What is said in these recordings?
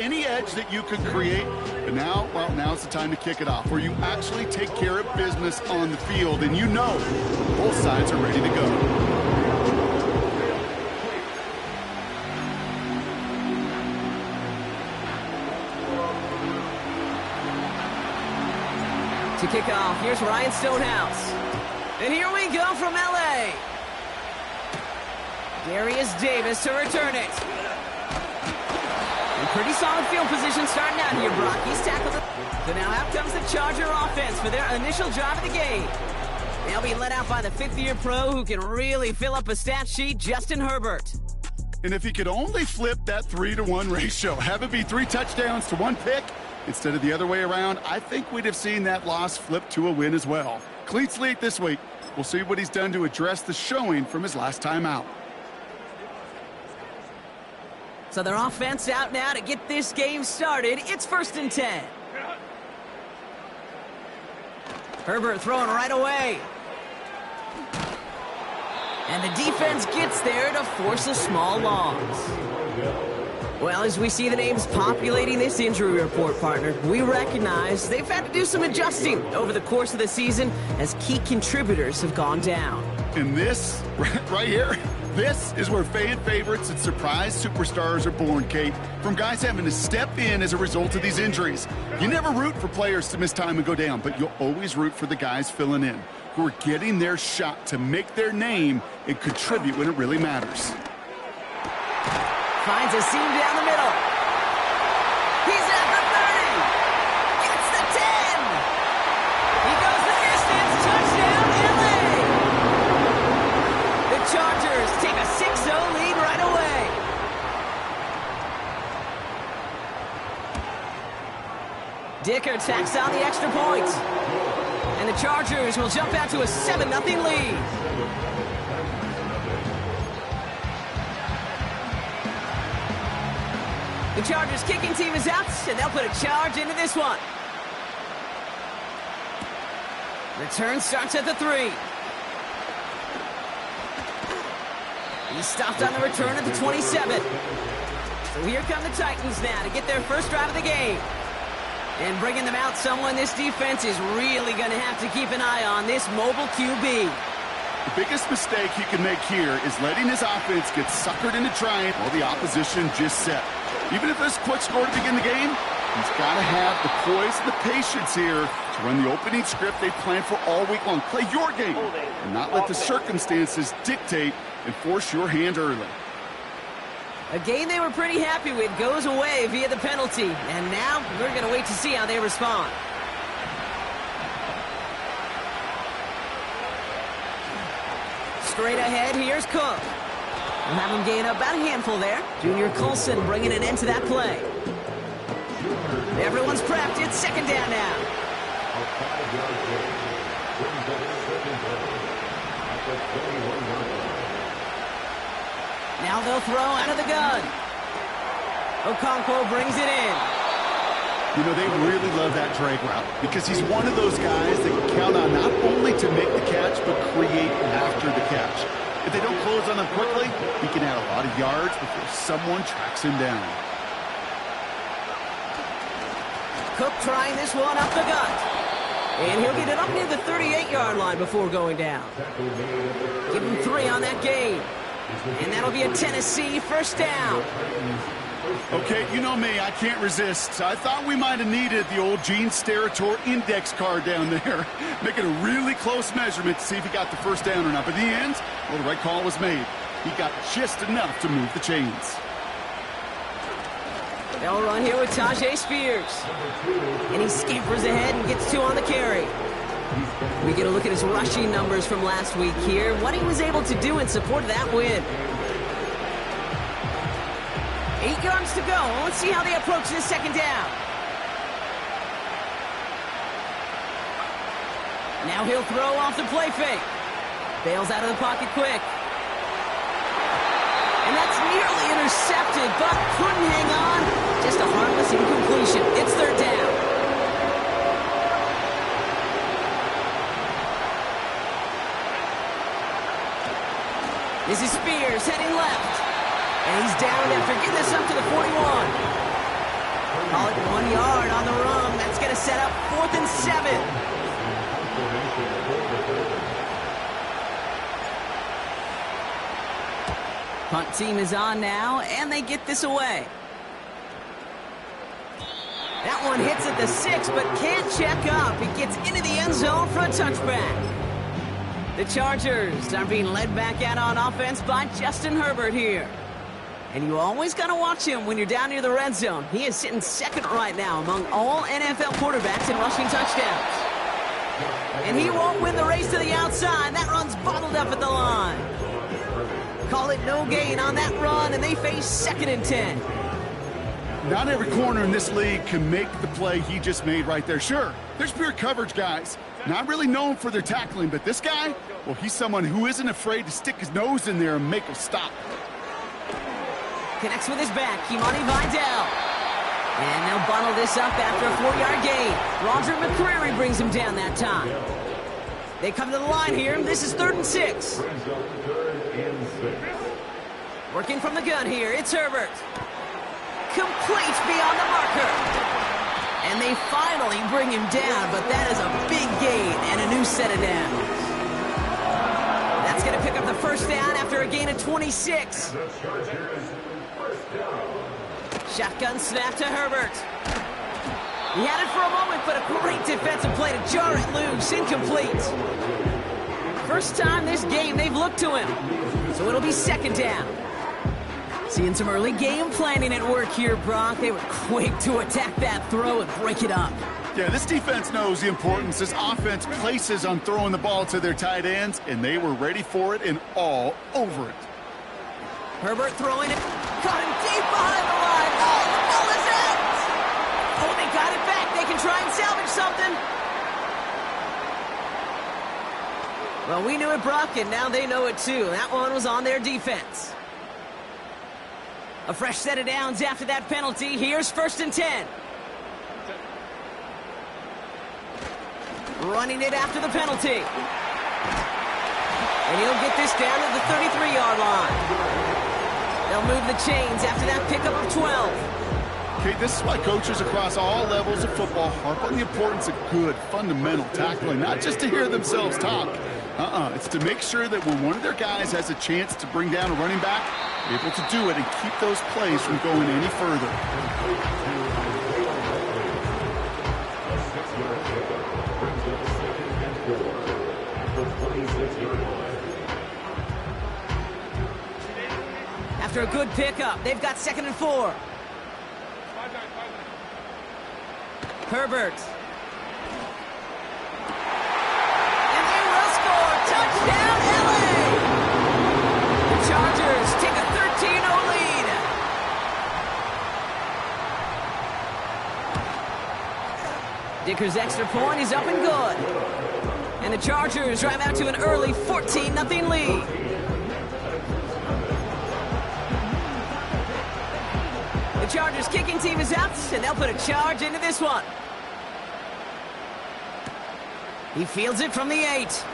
Any edge that you could create, but now, well, now's the time to kick it off, where you actually take care of business on the field, and you know both sides are ready to go. To kick off, here's Ryan Stonehouse. And here we go from L.A. Darius Davis to return it. And pretty solid field position starting out here, Brock. He's tackled it. So now out comes the Charger offense for their initial drive of the game. They'll be led out by the fifth-year pro who can really fill up a stat sheet, Justin Herbert. And if he could only flip that 3-to-1 ratio, have it be 3 touchdowns to 1 pick, instead of the other way around, I think we'd have seen that loss flip to a win as well. Clean slate this week. We'll see what he's done to address the showing from his last time out. So their offense out now to get this game started. It's 1st and 10. Herbert throwing right away. And the defense gets there to force a small loss. Well, as we see the names populating this injury report, partner, we recognize they've had to do some adjusting over the course of the season as key contributors have gone down. And this, right here, this is where fan favorites and surprise superstars are born, Kate. From guys having to step in as a result of these injuries. You never root for players to miss time and go down, but you'll always root for the guys filling in, who are getting their shot to make their name and contribute when it really matters. Finds a seam down the middle. He's at the 30. Gets the 10. He goes the distance. Touchdown, L.A. The Chargers take a 6-0 lead right away. Dicker tacks on the extra point. And the Chargers will jump out to a 7-0 lead. The Chargers kicking team is out, and they'll put a charge into this one. Return starts at the 3. He's stopped on the return at the 27. So here come the Titans now to get their first drive of the game. And bringing them out, someone this defense is really going to have to keep an eye on, this mobile QB. The biggest mistake he can make here is letting his offense get suckered into trying while the opposition just set. Even if there's a quick score to begin the game, he's got to have the poise and the patience here to run the opening script they planned for all week long. Play your game and not let the circumstances dictate and force your hand early. A game they were pretty happy with goes away via the penalty, and now we're going to wait to see how they respond. Straight ahead, here's Cook. We'll have him gain up about a handful there. Junior Colson bringing an end to that play. Everyone's prepped. It's 2nd down now. Now they'll throw out of the gun. Okonkwo brings it in. You know, they really love that drag route because he's one of those guys that can count on not only to make the catch, but create after the catch. If they don't close on him quickly, he can add a lot of yards before someone tracks him down. Cook trying this one up the gut. And he'll get it up near the 38-yard line before going down. Give him 3 on that game. And that'll be a Tennessee first down. Okay, you know me, I can't resist. I thought we might have needed the old Gene Steratore index card down there, making a really close measurement to see if he got the first down or not. But in the end, well, the right call was made. He got just enough to move the chains. They'll run here with Tajay Spears. And he scampers ahead and gets 2 on the carry. We get a look at his rushing numbers from last week here, what he was able to do in support of that win. 8 yards to go. Let's see how they approach this 2nd down. Now he'll throw off the play fake. Bails out of the pocket quick. And that's nearly intercepted, but couldn't hang on. Just a harmless incompletion. It's 3rd down. This is Spears heading left. And he's down after getting this up to the 41. Call it 1 yard on the run. That's going to set up 4th and 7. Punt team is on now, and they get this away. That one hits at the 6, but can't check up. It gets into the end zone for a touchback. The Chargers are being led back out on offense by Justin Herbert here. And you always got to watch him when you're down near the red zone. He is sitting second right now among all NFL quarterbacks in rushing touchdowns. And he won't win the race to the outside. That run's bottled up at the line. Call it no gain on that run, and they face 2nd and 10. Not every corner in this league can make the play he just made right there. Sure, there's pure coverage guys. Not really known for their tackling, but this guy, well, he's someone who isn't afraid to stick his nose in there and make a stop. Connects with his back, Kimani Vidal. And they'll bundle this up after a 4-yard gain. Roger McCreary brings him down that time. They come to the line here. This is 3rd and 6. Working from the gun here, it's Herbert. Complete beyond the marker. And they finally bring him down, but that is a big gain and a new set of downs. That's going to pick up the 1st down after a gain of 26. Shotgun snap to Herbert. He had it for a moment, but a great defensive play to jar it loose. Incomplete. First time this game they've looked to him. So it'll be 2nd down. Seeing some early game planning at work here, Brock. They were quick to attack that throw and break it up. Yeah, this defense knows the importance this offense places on throwing the ball to their tight ends, and they were ready for it and all over it. Herbert throwing it. Caught him deep behind the line. Oh, the ball is out! Oh, they got it back. They can try and salvage something. Well, we knew it, Brock, and now they know it too. That one was on their defense. A fresh set of downs after that penalty. Here's 1st and 10. Running it after the penalty. And he'll get this down to the 33-yard line. They'll move the chains after that pickup of 12. Okay, this is why coaches across all levels of football harp on the importance of good, fundamental tackling, not just to hear themselves talk. It's to make sure that when one of their guys has a chance to bring down a running back, able to do it and keep those plays from going any further. After a good pickup, they've got 2nd and 4. Herbert. And they will score. Touchdown, LA! The Chargers take a 13-0 lead. Dicker's extra point is up and good. And the Chargers drive out to an early 14-0 lead. The Chargers kicking team is out, and they'll put a charge into this one. He fields it from the 8.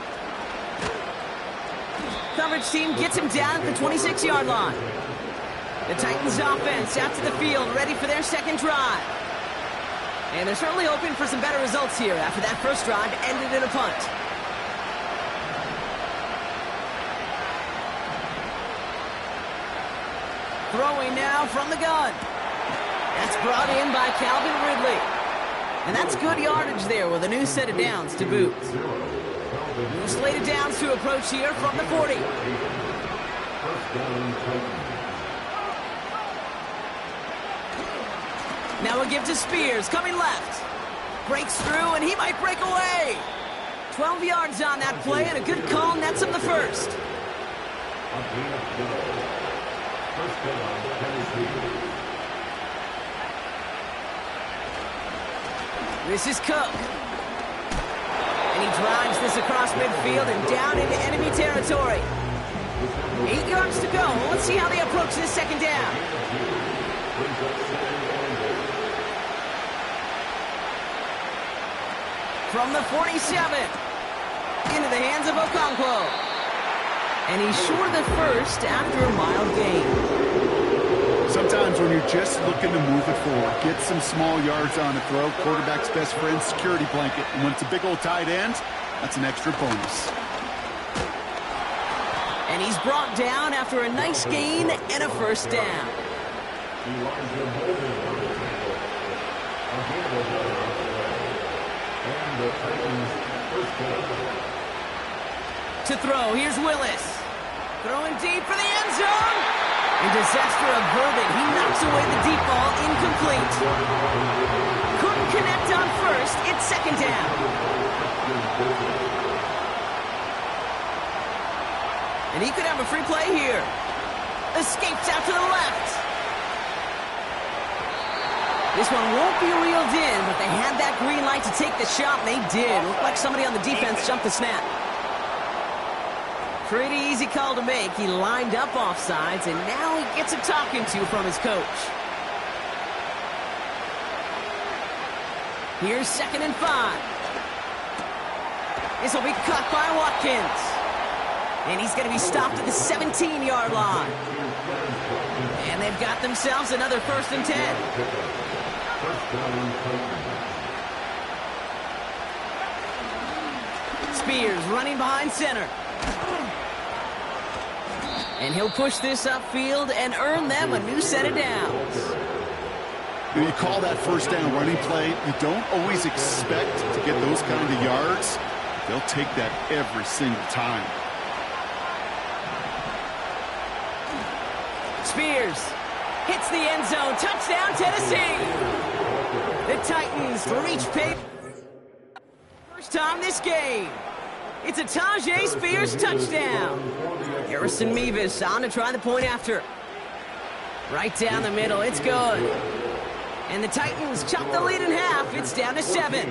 Coverage team gets him down at the 26-yard line. The Titans offense out to the field, ready for their 2nd drive. And they're certainly hoping for some better results here after that first drive ended in a punt. Throwing now from the gun. That's brought in by Calvin Ridley. And that's good yardage there with a new set of downs to boot. New slate of downs to approach here from the 40. Now a give to Spears, coming left. Breaks through, and he might break away. 12 yards on that play, and a good call nets him the 1st. This is Cook. And he drives this across midfield and down into enemy territory. 8 yards to go. Let's see how they approach this 2nd down. From the 47. Into the hands of Okonkwo. And he's short of the 1st after a mild gain. Sometimes times when you're just looking to move it forward. Get some small yards on the throw. Quarterback's best friend, security blanket. And when it's a big old tight end, that's an extra bonus. And he's brought down after a nice gain and a first down. To throw, here's Willis. Throwing deep for the end zone. And disaster averted. He knocks away the deep ball, incomplete. Couldn't connect on first. It's second down. And he could have a free play here. Escapes out to the left. This one won't be reeled in, but they had that green light to take the shot, and they did. Looked like somebody on the defense jumped the snap. Pretty easy call to make. He lined up offsides, and now he gets a talking to from his coach. Here's 2nd and 5. This will be cut by Watkins. And he's going to be stopped at the 17-yard line. And they've got themselves another 1st and 10. Spears running behind center. And he'll push this upfield and earn them a new set of downs. When you call that first down running play, you don't always expect to get those kind of yards. They'll take that every single time. Spears hits the end zone. Touchdown, Tennessee. The Titans reach pace. First time this game. It's a Tajay Spears touchdown. Harrison Mevis on to try the point after. Right down the middle. It's good. And the Titans chop the lead in half. It's down to 7.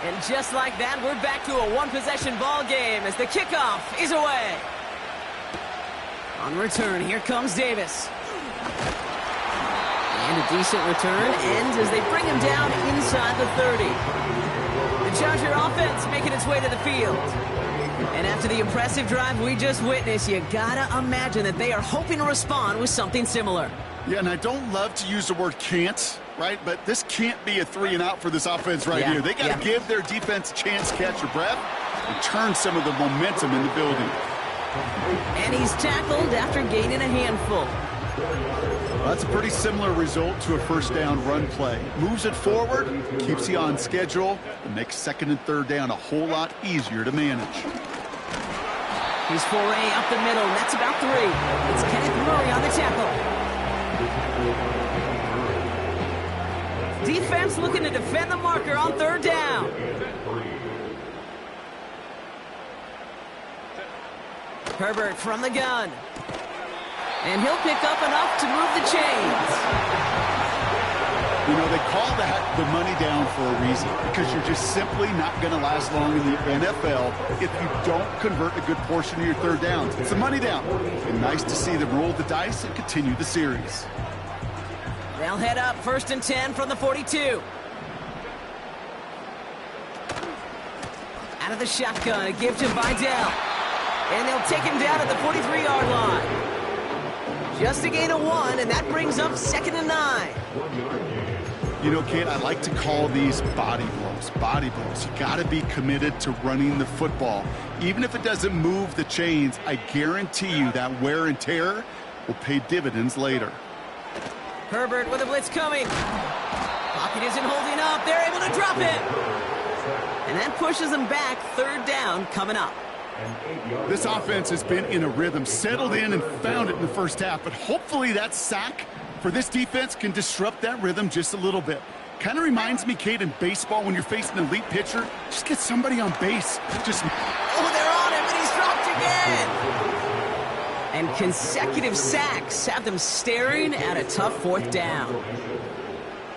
And just like that, we're back to a one-possession ball game as the kickoff is away. On return, here comes Davis. And a decent return ends as they bring him down inside the 30. The Charger offense making its way to the field. And after the impressive drive we just witnessed, you gotta imagine that they are hoping to respond with something similar. Yeah, and I don't love to use the word can't, right? But this can't be a 3 and out for this offense right here. They got to give their defense a chance to catch their breath and turn some of the momentum in the building. And he's tackled after gaining a handful. Well, that's a pretty similar result to a first down run play. Moves it forward, keeps you on schedule, and makes 2nd and 3rd down a whole lot easier to manage. He's foray up the middle, and that's about 3. It's Kenneth Murray on the tackle. Defense looking to defend the marker on 3rd down. Herbert from the gun. And he'll pick up enough to move the chains. You know, they call that the money down for a reason, because you're just simply not going to last long in the NFL if you don't convert a good portion of your 3rd downs. It's the money down. And nice to see them roll the dice and continue the series. They'll head up 1st and 10 from the 42. Out of the shotgun, a give to Vidal. And they'll take him down at the 43-yard line. Just a gain of 1, and that brings up 2nd and 9. You know, Kate, I like to call these body blows. Body blows. You got to be committed to running the football. Even if it doesn't move the chains, I guarantee you that wear and tear will pay dividends later. Herbert with a blitz coming. Pocket isn't holding up. They're able to drop it. And that pushes them back. 3rd down coming up. This offense has been in a rhythm, settled in and found it in the first half. But hopefully that sack for this defense can disrupt that rhythm just a little bit. Kind of reminds me, Kate, in baseball when you're facing an elite pitcher, just get somebody on base. Just... Oh, they're on him, and he's dropped again. And consecutive sacks have them staring at a tough 4th down.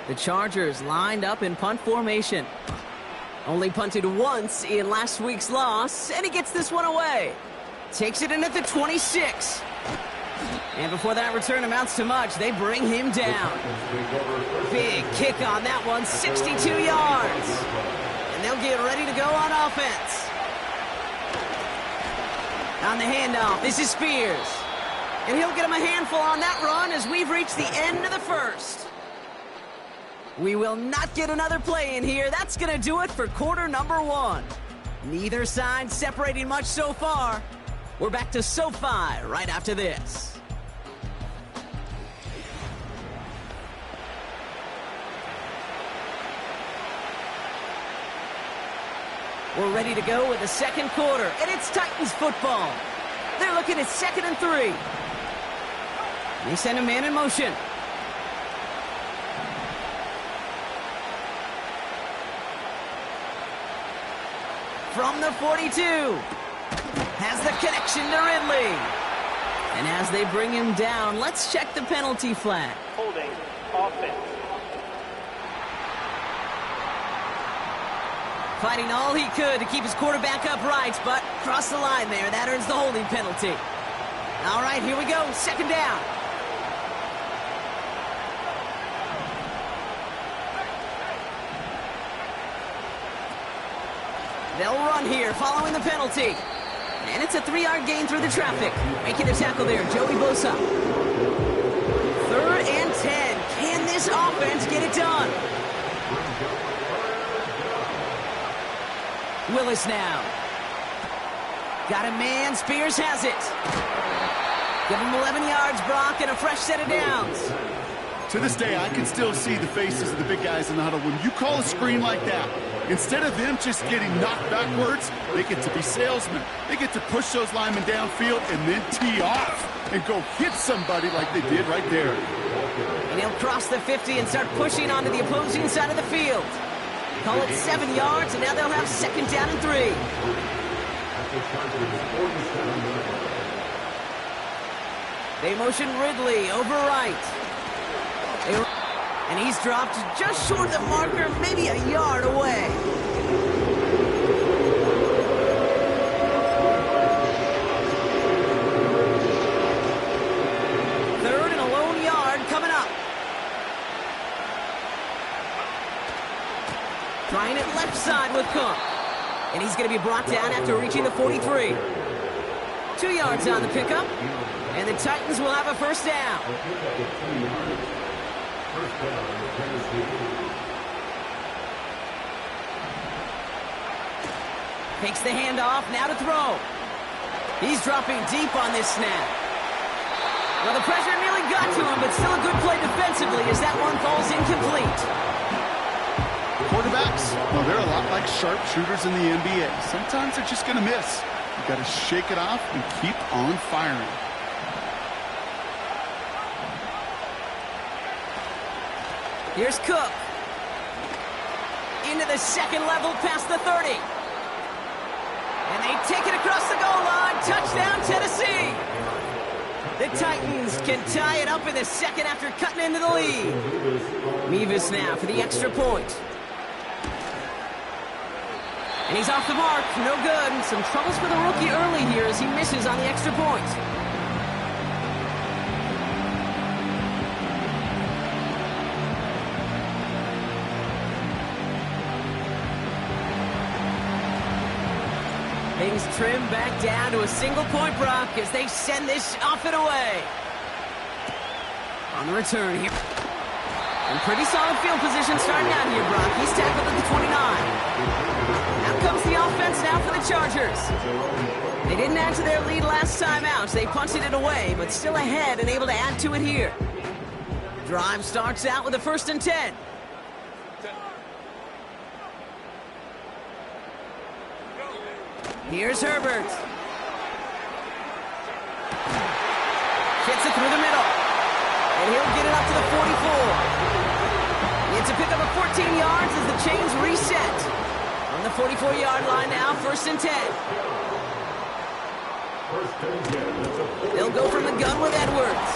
The Chargers lined up in punt formation. Only punted once in last week's loss, and he gets this one away. Takes it in at the 26. And before that return amounts to much, they bring him down. Big kick on that one, 62 yards. And they'll get ready to go on offense. On the handoff, this is Spears. And he'll get him a handful on that run as we've reached the end of the first. We will not get another play in here. That's going to do it for quarter number 1. Neither side separating much so far. We're back to SoFi right after this. We're ready to go with the second quarter, and it's Titans football. They're looking at 2nd and 3. They send a man in motion. From the 42. Has the connection to Ridley. And as they bring him down, let's check the penalty flag. Holding offense. Fighting all he could to keep his quarterback upright, but crossed the line there. That earns the holding penalty. All right, here we go. 2nd down. They'll run here following the penalty. And it's a 3-yard gain through the traffic. Making the tackle there, Joey Bosa. 3rd and 10. Can this offense get it done? Willis now. Got a man. Spears has it. Give him 11 yards, Brock, and a fresh set of downs. To this day, I can still see the faces of the big guys in the huddle. When you call a screen like that, instead of them just getting knocked backwards, they get to be salesmen. They get to push those linemen downfield and then tee off and go hit somebody like they did right there. And he'll cross the 50 and start pushing onto the opposing side of the field. Call it 7 yards, and now they'll have 2nd down and 3. They motion Ridley over right. And he's dropped just short of the marker, maybe a yard away. Third and a lone yard coming up. Trying it left side with Cook. And he's going to be brought down after reaching the 43. 2 yards on the pickup. And the Titans will have a 1st down. Takes the handoff, now to throw. He's dropping deep on this snap. Well, the pressure nearly got to him, but still a good play defensively as that one falls incomplete. Quarterbacks, well, they're a lot like sharpshooters in the NBA. Sometimes they're just going to miss. You've got to shake it off and keep on firing. Here's Cook. Into the 2nd level past the 30. And they take it across the goal line. Touchdown, Tennessee. The Titans can tie it up in the 2nd after cutting into the lead. Mevis now for the extra point. And he's off the mark. No good. Some troubles for the rookie early here as he misses on the extra point. Things trim back down to a single-point Brock as they send this off and away. On the return here. And pretty solid field position starting out here, Brock. He's tackled at the 29. Out comes the offense now for the Chargers. They didn't add to their lead last time out. They punted it away, but still ahead and able to add to it here. Drive starts out with a 1st and 10. Here's Herbert. Gets it through the middle. And he'll get it up to the 44. It's a pickup of 14 yards as the chains reset. On the 44-yard line now, 1st and 10. They'll go from the gun with Edwards.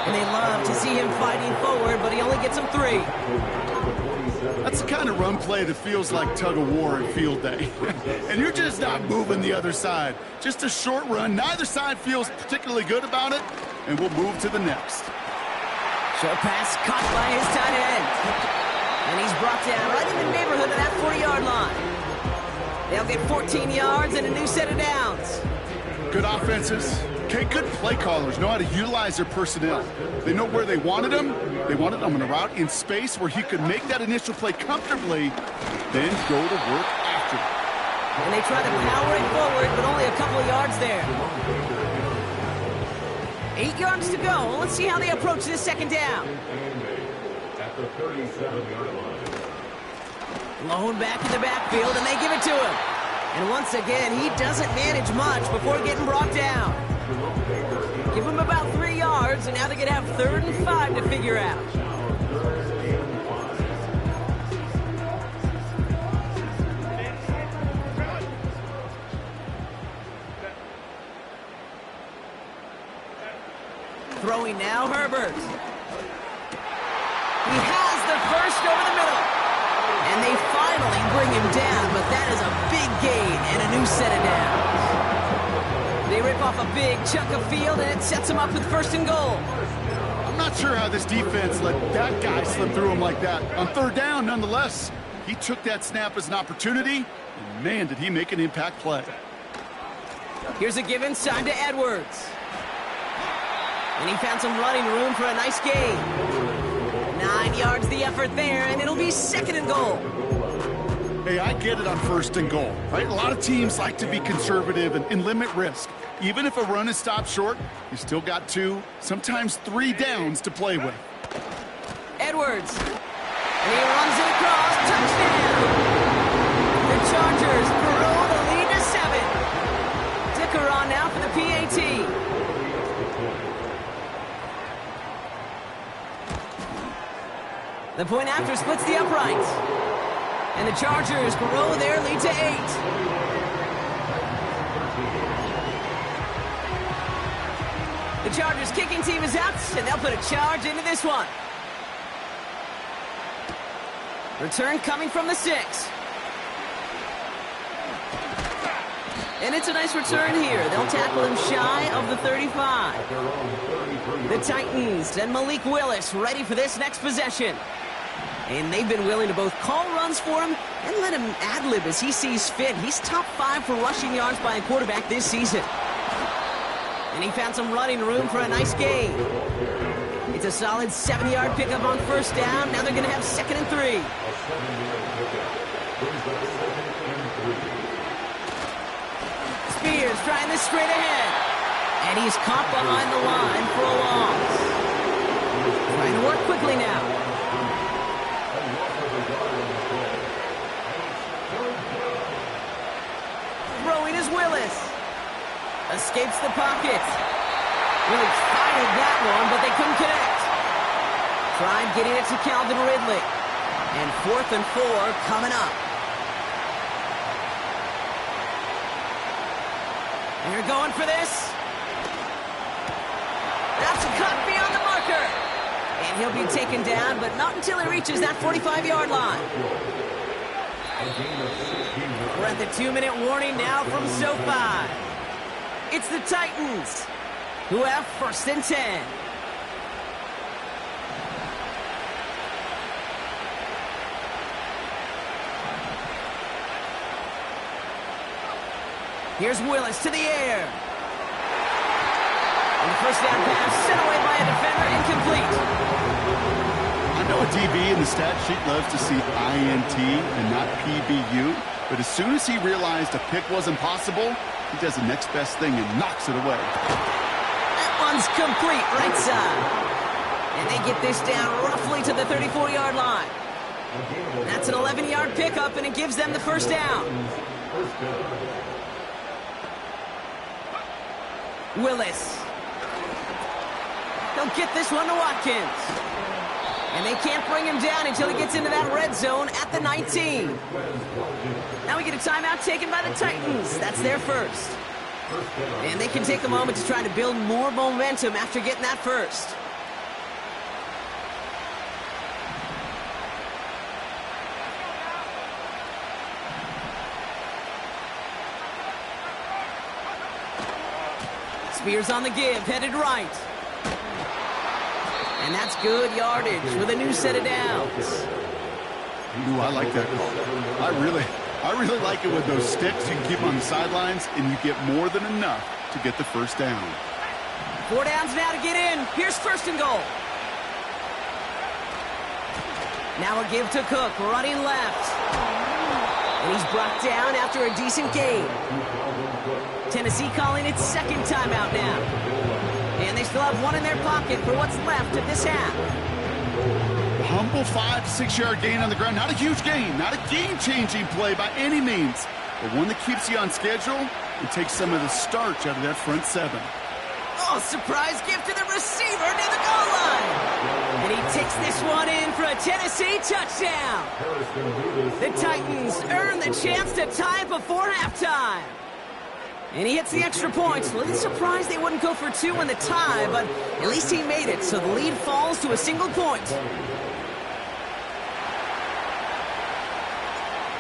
And they love to see him fighting forward, but he only gets them 3. That's the kind of run play that feels like tug-of-war at field day. And you're just not moving the other side. Just a short run. Neither side feels particularly good about it, and we'll move to the next. Short pass caught by his tight end. And he's brought down right in the neighborhood of that 40-yard line. They'll get 14 yards and a new set of downs. Good offenses. Okay, good play callers know how to utilize their personnel. They know where they wanted him. They wanted him in a route in space where he could make that initial play comfortably, then go to work after it. And they try to power it forward, but only a couple of yards there. 8 yards to go. Let's see how they approach this second down. At the 37-yard line. Blown back in the backfield, and they give it to him. And once again, he doesn't manage much before getting brought down. Give him about 3 yards, and now they're going to have 3rd and 5 to figure out. Throwing now, Herbert. He has the first over the middle. And they finally bring him down, but that is a big gain and a new set of downs. They rip off a big chunk of field, and it sets them up with 1st and goal. I'm not sure how this defense let that guy slip through him like that. On 3rd down, nonetheless, he took that snap as an opportunity, and man, did he make an impact play. Here's a give inside to Edwards. And he found some running room for a nice gain. 9 yards the effort there, and it'll be 2nd and goal. Hey, I get it on 1st and goal, right? A lot of teams like to be conservative and limit risk. Even if a run is stopped short, you still got 2, sometimes 3 downs to play with. Edwards. And he runs it across. Touchdown! The Chargers grow the lead to 7. Dicker on now for the PAT. The point after splits the uprights. And the Chargers grow their lead to 8. The Chargers kicking team is out, and they'll put a charge into this one. Return coming from the 6. And it's a nice return here. They'll tackle him shy of the 35. The Titans and Malik Willis ready for this next possession. And they've been willing to both call runs for him and let him ad-lib as he sees fit. He's top 5 for rushing yards by a quarterback this season. And he found some running room for a nice gain. It's a solid 7-yard pickup on 1st down. Now they're going to have 2nd and 3. Spears trying this straight ahead. And he's caught behind the line for a loss. Trying to work quickly now. Throwing is Willis. Escapes the pocket. Really fired that one, but they couldn't connect. Tried getting it to Calvin Ridley. And 4th and 4 coming up. And they're going for this. That's a cut beyond the marker. And he'll be taken down, but not until he reaches that 45-yard line. We're at the 2-minute warning now from SoFi. It's the Titans who have 1st and 10. Here's Willis to the air. And the 1st down pass sent away by a defender, incomplete. I know a DB in the stat sheet loves to see INT and not PBU, but as soon as he realized a pick wasn't possible, he does the next best thing and knocks it away. That one's complete, right side. And they get this down roughly to the 34-yard line. That's an 11-yard pickup, and it gives them the 1st down. Willis. He'll get this one to Watkins. And they can't bring him down until he gets into that red zone at the 19. Now we get a timeout taken by the Titans. That's their 1st. And they can take a moment to try to build more momentum after getting that 1st. Spears on the give, headed right. And that's good yardage with a new set of downs. Ooh, I like that call. I really like it with those sticks you can keep on the sidelines, and you get more than enough to get the first down. 4 downs now to get in. Here's first and goal. Now a give to Cook, running left. And he's brought down after a decent gain. Tennessee calling its second timeout now. And they still have one in their pocket for what's left of this half. A humble 5 to 6 yard gain on the ground. Not a huge gain, not a game-changing play by any means, but one that keeps you on schedule and takes some of the starch out of that front seven. Oh, surprise gift to the receiver near the goal line. And he takes this one in for a Tennessee touchdown. The Titans earn the chance to tie it before halftime. And he hits the extra point. A little surprised they wouldn't go for 2 in the tie, but at least he made it, so the lead falls to a single point.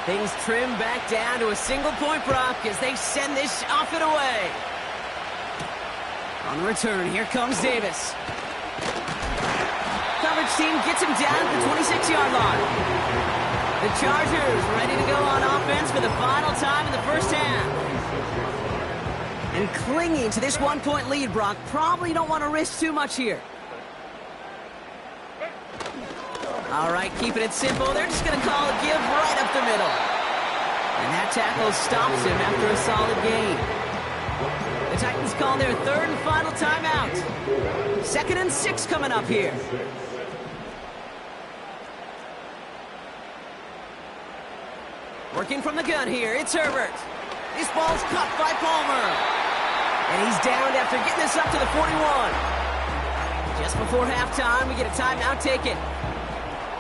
Things trim back down to a single point, Brock, as they send this off and away. On the return, here comes Davis. Coverage team gets him down at the 26-yard line. The Chargers ready to go on offense for the final time in the first half. And clinging to this 1-point lead, Brock, probably don't want to risk too much here. All right, keeping it simple. They're just going to call a give right up the middle. And that tackle stops him after a solid gain. The Titans call their third and final timeout. 2nd and 6 coming up here. Working from the gun here, it's Herbert. This ball's caught by Palmer. And he's downed after getting this up to the 41. Just before halftime, we get a timeout taken.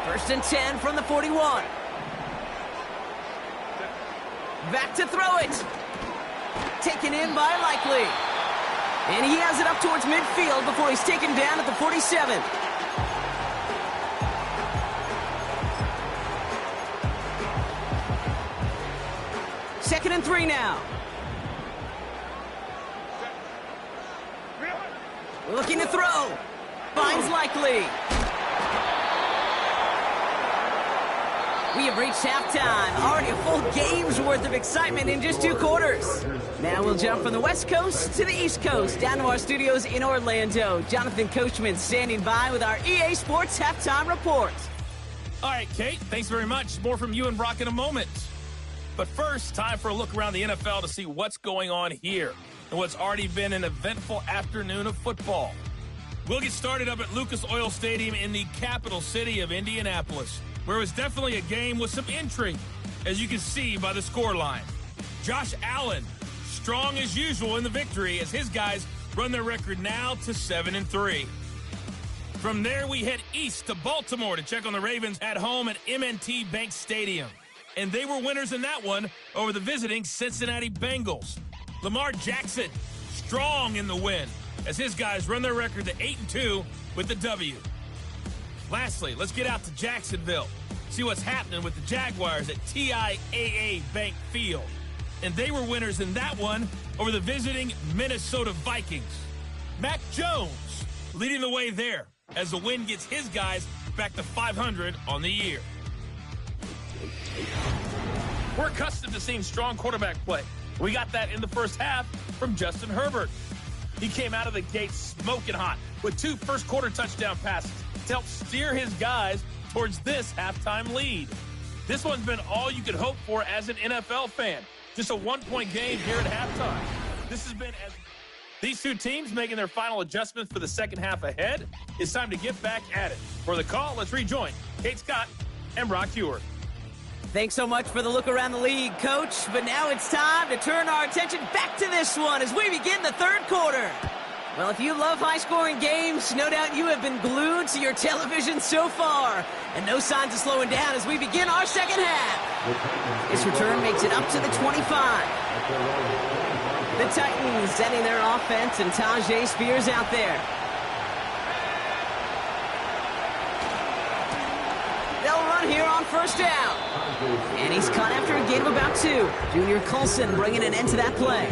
1st and 10 from the 41. Back to throw it. Taken in by Likely. And he has it up towards midfield before he's taken down at the 47. Second and 3 now. Looking to throw. Finds Likely. We have reached halftime. Already a full game's worth of excitement in just 2 quarters. Now we'll jump from the West Coast to the East Coast, down to our studios in Orlando. Jonathan Coachman standing by with our EA Sports Halftime Report. All right, Kate, thanks very much. More from you and Brock in a moment. But first, time for a look around the NFL to see what's going on here and what's already been an eventful afternoon of football. We'll get started up at Lucas Oil Stadium in the capital city of Indianapolis, where it was definitely a game with some intrigue, as you can see by the scoreline. Josh Allen, strong as usual in the victory, as his guys run their record now to 7-3. From there, we head east to Baltimore to check on the Ravens at home at M&T Bank Stadium. And they were winners in that one over the visiting Cincinnati Bengals. Lamar Jackson, strong in the win, as his guys run their record to 8-2 with the W. Lastly, let's get out to Jacksonville, see what's happening with the Jaguars at TIAA Bank Field. And they were winners in that one over the visiting Minnesota Vikings. Mac Jones leading the way there as the win gets his guys back to 500 on the year. We're accustomed to seeing strong quarterback play. We got that in the first half from Justin Herbert. He came out of the gate smoking hot with 2 first-quarter touchdown passes to help steer his guys towards this halftime lead. This one's been all you could hope for as an NFL fan. Just a 1-point game here at halftime. This has been as these 2 teams making their final adjustments for the second half ahead. It's time to get back at it. For the call, let's rejoin Kate Scott and Brock Huard. Thanks so much for the look around the league, Coach. But now it's time to turn our attention back to this one as we begin the third quarter. Well, if you love high-scoring games, no doubt you have been glued to your television so far. And no signs of slowing down as we begin our second half. This return makes it up to the 25. The Titans sending their offense and Tajay Spears out there. They'll run here on first down. And he's caught after a gain of about 2. Junior Colson bringing an end to that play.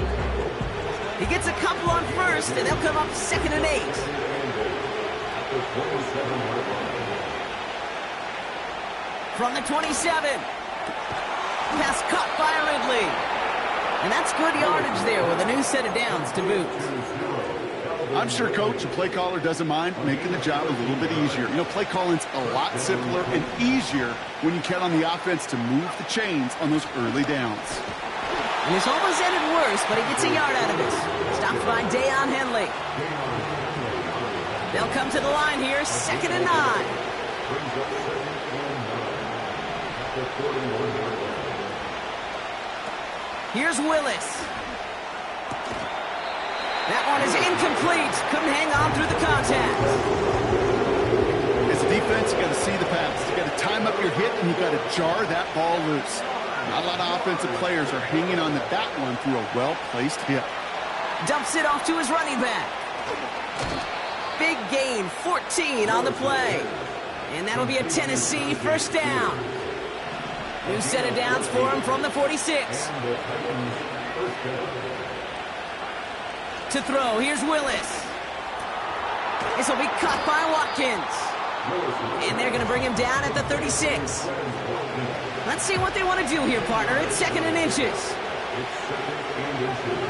He gets a couple on first, and they'll come up 2nd and 8. From the 27. Pass caught by Ridley. And that's good yardage there with a new set of downs to boot. I'm sure coach and play caller doesn't mind making the job a little bit easier. You know, play calling's a lot simpler and easier when you count on the offense to move the chains on those early downs. And this almost ended worse, but he gets a yard out of it. Stopped by Deion Henley. They'll come to the line here, 2nd and 9. Here's Willis. That one is incomplete. Couldn't hang on through the contact. As a defense, you got to see the pass. You got to time up your hit, and you got to jar that ball loose. Not a lot of offensive players are hanging on to that one through a well-placed hit. Dumps it off to his running back. Big gain, 14 on the play. And that'll be a Tennessee first down. New set of downs for him from the 46. To throw, here's Willis. This will be caught by Watkins. And they're going to bring him down at the 36. Let's see what they want to do here, partner. It's 2nd and inches. It's 2nd and inches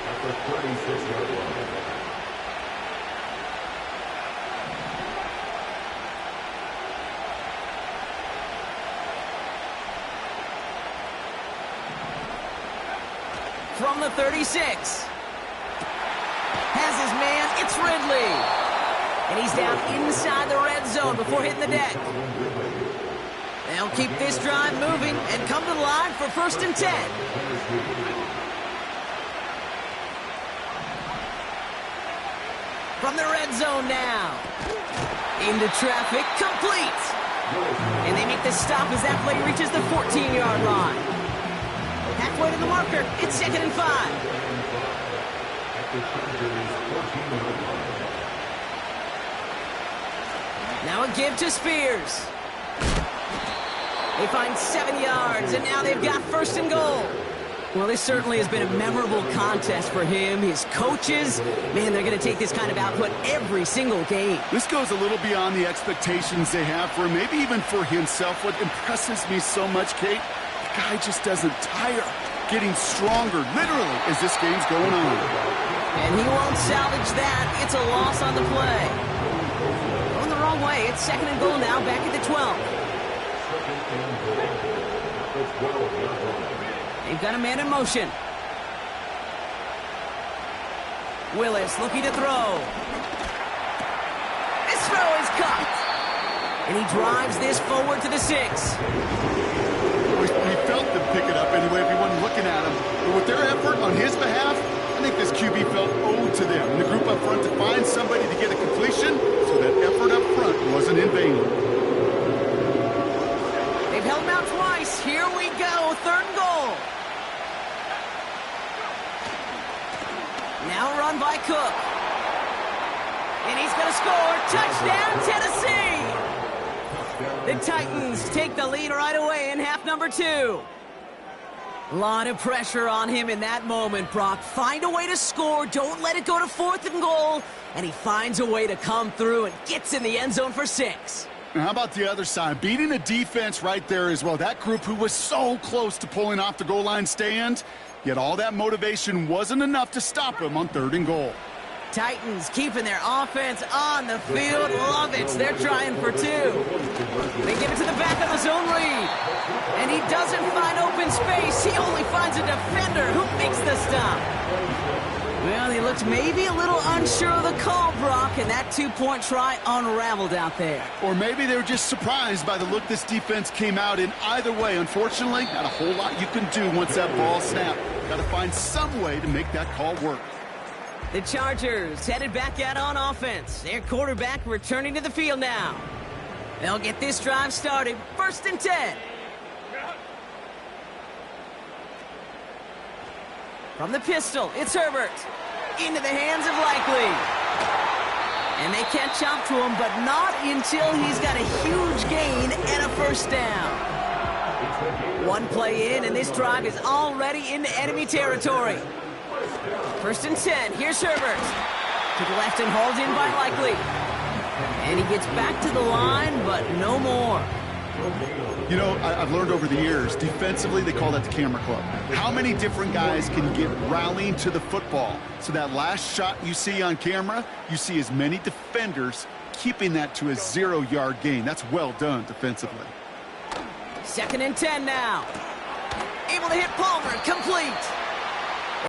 at the 36-yard line. From the 36. Has his man, it's Ridley. And he's down inside the red zone before hitting the deck. They'll keep this drive moving and come to the line for 1st and 10. From the red zone now. Into traffic, complete. And they make the stop as that play reaches the 14-yard line. Halfway to the marker, it's 2nd and 5. Now a give to Spears. They find 7 yards, and now they've got 1st and goal. Well, this certainly has been a memorable contest for him. His coaches, man, they're going to take this kind of output every single game. This goes a little beyond the expectations they have for him, maybe even for himself. What impresses me so much, Kate, the guy just doesn't tire. Getting stronger, literally, as this game's going on. And he won't salvage that. It's a loss on the play. Going the wrong way. It's 2nd and goal now, back at the 12. They've got a man in motion. Willis looking to throw. This throw is caught. And he drives this forward to the 6. He felt them pick it up anyway if he wasn't looking at him. But with their effort on his behalf, I think this QB felt owed to them. And the group up front to find somebody to get a completion, so that effort up front wasn't in vain. They've held him out twice. Here we go, 3rd and goal. Now run by Cook. And he's going to score. Touchdown, Tennessee! The Titans take the lead right away in half number 2. A lot of pressure on him in that moment, Brock. Find a way to score. Don't let it go to 4th and goal. And he finds a way to come through and gets in the end zone for 6. And how about the other side? Beating the defense right there as well. That group who was so close to pulling off the goal line stand, yet all that motivation wasn't enough to stop him on 3rd and goal. Titans keeping their offense on the field. Love it. They're trying for 2. They give it to the back of the zone read. And he doesn't find open space. He only finds a defender who makes the stop. Well, he looked maybe a little unsure of the call, Brock, and that 2-point try unraveled out there. Or maybe they were just surprised by the look this defense came out in. Either way, unfortunately, not a whole lot you can do once that ball snapped. Got to find some way to make that call work. The Chargers headed back out on offense. Their quarterback returning to the field now. They'll get this drive started. 1st and 10. From the pistol, it's Herbert. Into the hands of Likely. And they catch up to him, but not until he's got a huge gain and a 1st down. 1 play in, and this drive is already into enemy territory. 1st and 10. Here's Herbert. To the left and hauled in by Likely. And he gets back to the line, but no more. You know, I've learned over the years, defensively, they call that the camera club. How many different guys can get rallying to the football? So that last shot you see on camera, you see as many defenders keeping that to a 0-yard gain. That's well done defensively. 2nd and 10 now. Able to hit Palmer, complete.